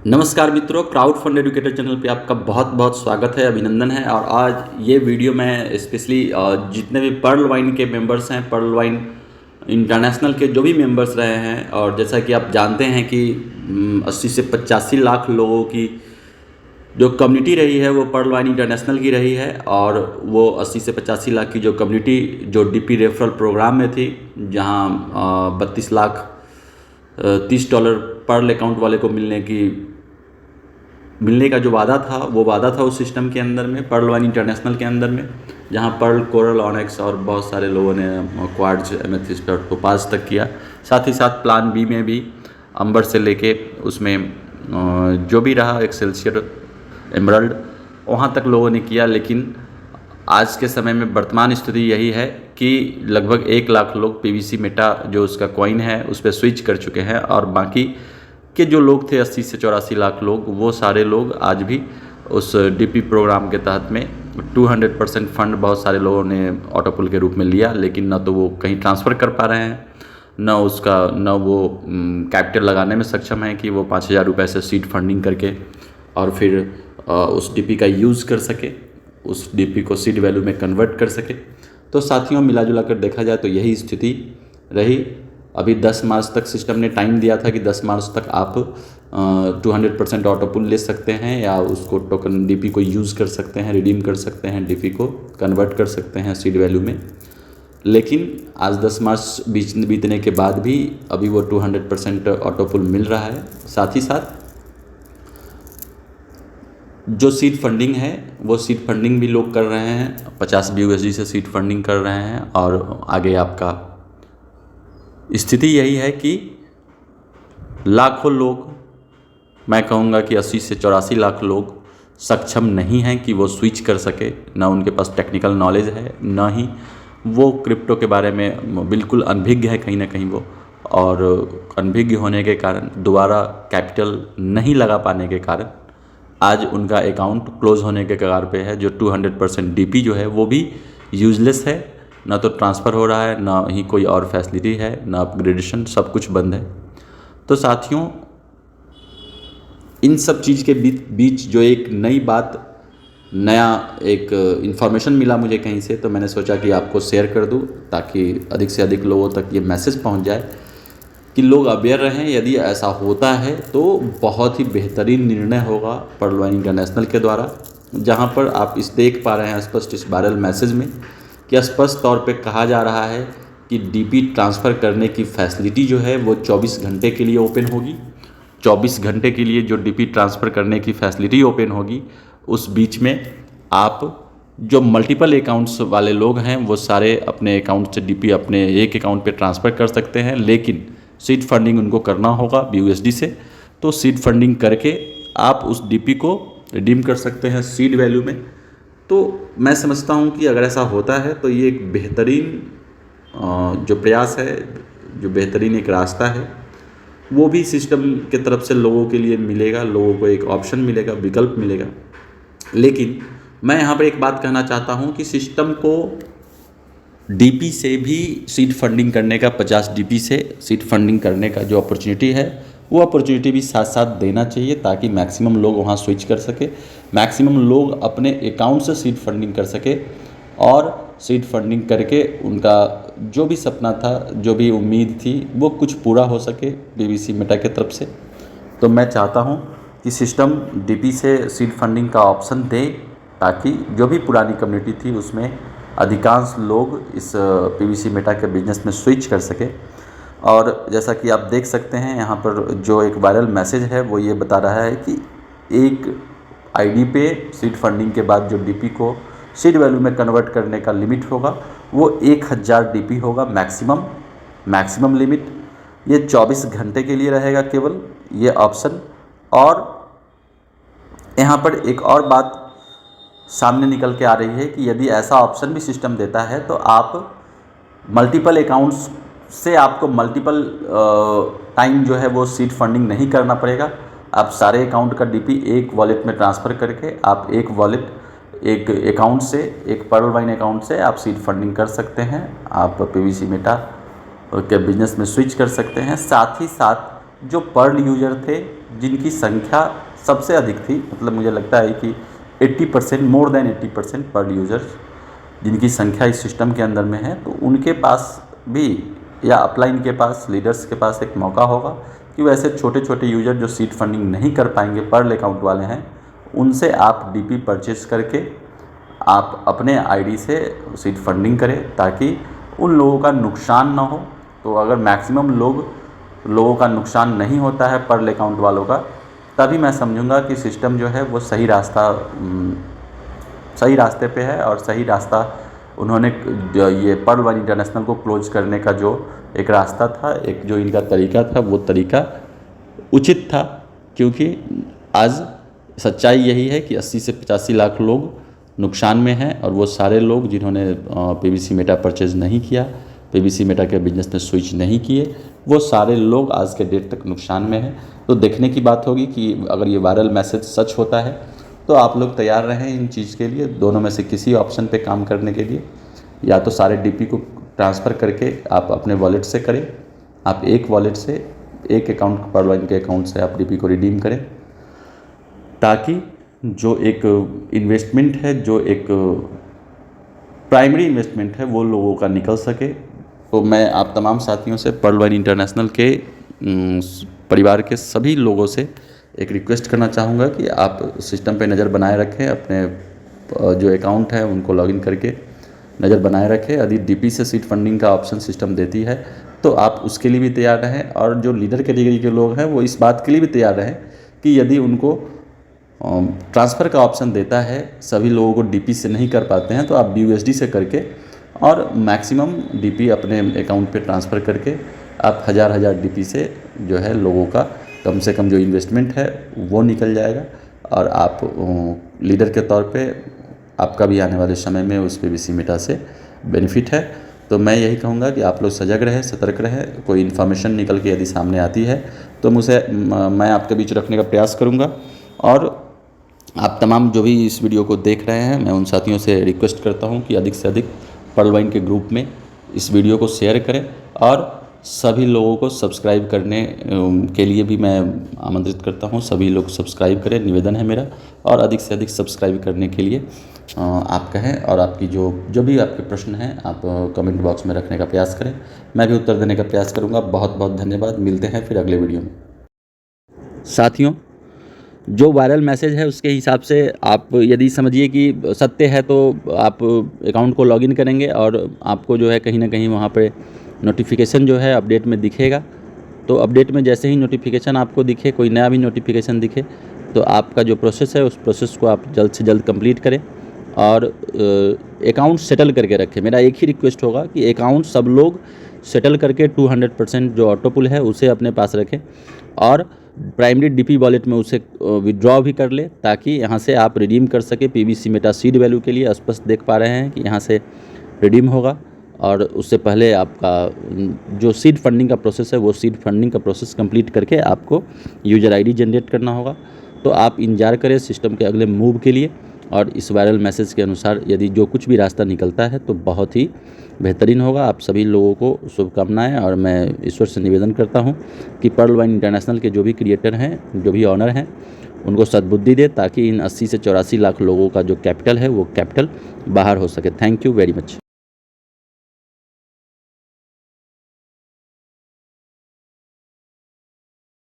नमस्कार मित्रों, crowd fund educator channel पे आपका बहुत बहुत स्वागत है, अभिनंदन है। और आज ये वीडियो मैं स्पेशली जितने भी पर्ल वाइन के मेंबर्स हैं, पर्ल वाइन इंटरनेशनल के जो भी मेंबर्स रहे हैं, और जैसा कि आप जानते हैं कि 80 से 85 लाख लोगों की जो कम्युनिटी रही है वो पर्ल वाइन इंटरनेशनल की रही है। और वो 80 से 85 लाख की जो कम्युनिटी जो डीपी रेफरल प्रोग्राम में थी, जहाँ 32 लाख $30 पर्ल अकाउंट वाले को मिलने का जो वादा था, वो वादा था उस सिस्टम के अंदर में, पर्ल वाइन इंटरनेशनल के अंदर में, जहां पर्ल, कोरल, ऑनेक्स और बहुत सारे लोगों ने क्वार्ट्ज, एमेथिस्ट और टोपाज तक किया। साथ ही साथ प्लान बी में भी अंबर से लेके उसमें जो भी रहा, एक्सेल्सियर, एमरल्ड, वहाँ तक लोगों ने किया। लेकिन आज के समय में वर्तमान स्थिति यही है कि लगभग 1 लाख लोग पीवीसी मेटा जो उसका कॉइन है उस पर स्विच कर चुके हैं, और बाकी के जो लोग थे 80 से 84 लाख लोग, वो सारे लोग आज भी उस डीपी प्रोग्राम के तहत में 200% फंड बहुत सारे लोगों ने ऑटोपुल के रूप में लिया, लेकिन न तो वो कहीं ट्रांसफ़र कर पा रहे हैं, न वो कैपिटल लगाने में सक्षम है कि वो 5,000 रुपये से सीड फंडिंग करके और फिर उस डीपी का यूज़ कर सके, उस डीपी को सीड वैल्यू में कन्वर्ट कर सके। तो साथियों, मिला जुला कर देखा जाए तो यही स्थिति रही। अभी 10 मार्च तक सिस्टम ने टाइम दिया था कि 10 मार्च तक आप 200% ऑटोपुल ले सकते हैं, या उसको टोकन डीपी को यूज़ कर सकते हैं, रिडीम कर सकते हैं, डीपी को कन्वर्ट कर सकते हैं सीड वैल्यू में। लेकिन आज 10 मार्च बीतने के बाद भी अभी वो 200% ऑटोपुल मिल रहा है। साथ ही साथ जो सीड फंडिंग है, वो सीड फंडिंग भी लोग कर रहे हैं, 50 BUSD से सीड फंडिंग कर रहे हैं। और आगे आपका स्थिति यही है कि लाखों लोग, मैं कहूँगा कि 80 से 84 लाख लोग सक्षम नहीं हैं कि वो स्विच कर सके। ना उनके पास टेक्निकल नॉलेज है, ना ही वो क्रिप्टो के बारे में बिल्कुल अनभिज्ञ है कहीं ना कहीं वो। और अनभिज्ञ होने के कारण, दोबारा कैपिटल नहीं लगा पाने के कारण आज उनका अकाउंट क्लोज होने के कगार पे है। जो 200% डीपी जो है वो भी यूजलेस है, ना तो ट्रांसफ़र हो रहा है, ना ही कोई और फैसिलिटी है, ना अपग्रेडेशन, सब कुछ बंद है। तो साथियों, इन सब चीज़ के बीच जो एक नई बात, नया एक इन्फॉर्मेशन मिला मुझे कहीं से, तो मैंने सोचा कि आपको शेयर कर दूं, ताकि अधिक से अधिक लोगों तक ये मैसेज पहुंच जाए कि लोग अवेयर रहें। यदि ऐसा होता है तो बहुत ही बेहतरीन निर्णय होगा पर्ल वाइन इंटरनेशनल के द्वारा, जहां पर आप इस देख पा रहे हैं स्पष्ट इस वायरल मैसेज में कि स्पष्ट तौर पे कहा जा रहा है कि डीपी ट्रांसफ़र करने की फैसिलिटी जो है वो 24 घंटे के लिए ओपन होगी। 24 घंटे के लिए जो डीपी ट्रांसफ़र करने की फैसिलिटी ओपन होगी, उस बीच में आप जो मल्टीपल अकाउंट्स वाले लोग हैं वो सारे अपने अकाउंट से डीपी अपने एक अकाउंट पे ट्रांसफ़र कर सकते हैं। लेकिन सीड फंडिंग उनको करना होगा BUSD से। तो सीड फंडिंग करके आप उस डीपी को रिडीम कर सकते हैं सीड वैल्यू में। तो मैं समझता हूँ कि अगर ऐसा होता है तो ये एक बेहतरीन जो प्रयास है, जो बेहतरीन एक रास्ता है, वो भी सिस्टम के तरफ से लोगों के लिए मिलेगा, लोगों को एक ऑप्शन मिलेगा, विकल्प मिलेगा। लेकिन मैं यहाँ पर एक बात कहना चाहता हूँ कि सिस्टम को डीपी से भी सीड फंडिंग करने का, 50 डीपी से सीड फंडिंग करने का जो अपॉर्चुनिटी है, वो अपॉर्चुनिटी भी साथ साथ देना चाहिए, ताकि मैक्सिमम लोग वहाँ स्विच कर सके, मैक्सिमम लोग अपने अकाउंट से सीड फंडिंग कर सके, और सीड फंडिंग करके उनका जो भी सपना था, जो भी उम्मीद थी, वो कुछ पूरा हो सके पीवीसी मेटा की तरफ से। तो मैं चाहता हूँ कि सिस्टम डीपी से सीड फंडिंग का ऑप्शन दे, ताकि जो भी पुरानी कम्युनिटी थी उसमें अधिकांश लोग इस पीवीसी मेटा के बिजनेस में स्विच कर सके। और जैसा कि आप देख सकते हैं यहाँ पर जो एक वायरल मैसेज है वो ये बता रहा है कि एक आईडी पे सीड फंडिंग के बाद जो डीपी को सीड वैल्यू में कन्वर्ट करने का लिमिट होगा वो 1000 डीपी होगा, मैक्सिमम लिमिट। ये 24 घंटे के लिए रहेगा केवल ये ऑप्शन। और यहाँ पर एक और बात सामने निकल के आ रही है कि यदि ऐसा ऑप्शन भी सिस्टम देता है तो आप मल्टीपल अकाउंट्स से आपको मल्टीपल टाइम जो है वो सीड फंडिंग नहीं करना पड़ेगा। आप सारे अकाउंट का डीपी एक वॉलेट में ट्रांसफ़र करके आप एक अकाउंट से, एक पर्ल वाइन अकाउंट से आप सीड फंडिंग कर सकते हैं, आप पीवीसी मेटा के बिजनेस में स्विच कर सकते हैं। साथ ही साथ जो पर्ल यूजर थे जिनकी संख्या सबसे अधिक थी, मतलब मुझे लगता है कि 80%, मोर देन 80% पर यूज़र्स जिनकी संख्या इस सिस्टम के अंदर में है, तो उनके पास भी या अपलाइन के पास, लीडर्स के पास एक मौका होगा कि वो ऐसे छोटे छोटे यूज़र जो सीड फंडिंग नहीं कर पाएंगे, पर्ल अकाउंट वाले हैं, उनसे आप डीपी परचेस करके आप अपने आईडी से सीड फंडिंग करें, ताकि उन लोगों का नुकसान ना हो। तो अगर मैक्सिमम लोगों का नुकसान नहीं होता है पर्ल अकाउंट वालों का, तभी मैं समझूंगा कि सिस्टम जो है वो सही रास्ते पे है और सही रास्ता उन्होंने ये पर्ल वन इंटरनेशनल को क्लोज करने का जो एक रास्ता था, एक जो इनका तरीका था, वो तरीका उचित था। क्योंकि आज सच्चाई यही है कि 80 से 85 लाख लोग नुकसान में हैं, और वो सारे लोग जिन्होंने पीवीसी मेटा परचेज नहीं किया, पीवीसी मेटा के बिजनेस में स्विच नहीं किए, वो सारे लोग आज के डेट तक नुकसान में हैं। तो देखने की बात होगी कि अगर ये वायरल मैसेज सच होता है तो आप लोग तैयार रहें इन चीज़ के लिए, दोनों में से किसी ऑप्शन पे काम करने के लिए। या तो सारे डीपी को ट्रांसफ़र करके आप अपने वॉलेट से करें, आप एक वॉलेट से एक अकाउंट पर्ल वन के अकाउंट से आप डीपी को रिडीम करें, ताकि जो एक इन्वेस्टमेंट है, जो एक प्राइमरी इन्वेस्टमेंट है, वो लोगों का निकल सके। तो मैं आप तमाम साथियों से, पर्ल वन इंटरनेशनल के परिवार के सभी लोगों से एक रिक्वेस्ट करना चाहूँगा कि आप सिस्टम पे नज़र बनाए रखें, अपने जो अकाउंट है उनको लॉगिन करके नज़र बनाए रखें। यदि डीपी से सीड फंडिंग का ऑप्शन सिस्टम देती है तो आप उसके लिए भी तैयार रहें, और जो लीडर कैटेगरी के लोग हैं वो इस बात के लिए भी तैयार रहें कि यदि उनको ट्रांसफ़र का ऑप्शन देता है, सभी लोगों को डीपी से नहीं कर पाते हैं, तो आप BUSD से करके और मैक्सिमम डीपी अपने अकाउंट पे ट्रांसफ़र करके आप हज़ार डीपी से जो है लोगों का कम से कम जो इन्वेस्टमेंट है वो निकल जाएगा, और आप लीडर के तौर पे आपका भी आने वाले समय में उस पीवीसी मेटा से बेनिफिट है। तो मैं यही कहूँगा कि आप लोग सजग रहें, सतर्क रहें। कोई इन्फॉर्मेशन निकल के यदि सामने आती है तो मैं आपके बीच रखने का प्रयास करूँगा। और आप तमाम जो भी इस वीडियो को देख रहे हैं, मैं उन साथियों से रिक्वेस्ट करता हूं कि अधिक से अधिक पर्ल वन के ग्रुप में इस वीडियो को शेयर करें, और सभी लोगों को सब्सक्राइब करने के लिए भी मैं आमंत्रित करता हूं। सभी लोग सब्सक्राइब करें, निवेदन है मेरा, और अधिक से अधिक सब्सक्राइब करने के लिए आप कहें, और आपकी जो भी आपके प्रश्न हैं आप कमेंट बॉक्स में रखने का प्रयास करें, मैं भी उत्तर देने का प्रयास करूँगा। बहुत बहुत धन्यवाद, मिलते हैं फिर अगले वीडियो में। साथियों, जो वायरल मैसेज है उसके हिसाब से आप यदि समझिए कि सत्य है तो आप अकाउंट को लॉगिन करेंगे और आपको जो है कहीं ना कहीं वहाँ पे नोटिफिकेशन जो है अपडेट में दिखेगा। तो अपडेट में जैसे ही नोटिफिकेशन आपको दिखे, कोई नया भी नोटिफिकेशन दिखे, तो आपका जो प्रोसेस है उस प्रोसेस को आप जल्द से जल्द कंप्लीट करें और अकाउंट सेटल करके रखें। मेरा एक ही रिक्वेस्ट होगा कि अकाउंट सब लोग सेटल करके 200% जो ऑटो पुल है उसे अपने पास रखें, और प्राइमरी डीपी वॉलेट में उसे विड्रॉ भी कर ले, ताकि यहाँ से आप रिडीम कर सके। पीवीसी मेटा सीड वैल्यू के लिए स्पष्ट देख पा रहे हैं कि यहाँ से रिडीम होगा, और उससे पहले आपका जो सीड फंडिंग का प्रोसेस है वो सीड फंडिंग का प्रोसेस कंप्लीट करके आपको यूज़र आईडी जनरेट करना होगा। तो आप इंतजार करें सिस्टम के अगले मूव के लिए, और इस वायरल मैसेज के अनुसार यदि जो कुछ भी रास्ता निकलता है तो बहुत ही बेहतरीन होगा। आप सभी लोगों को शुभकामनाएं, और मैं ईश्वर से निवेदन करता हूं कि पर्ल वन इंटरनेशनल के जो भी क्रिएटर हैं, जो भी ऑनर हैं, उनको सद्बुद्धि दे, ताकि इन 80 से 84 लाख लोगों का जो कैपिटल है वो कैपिटल बाहर हो सके। Thank you very much.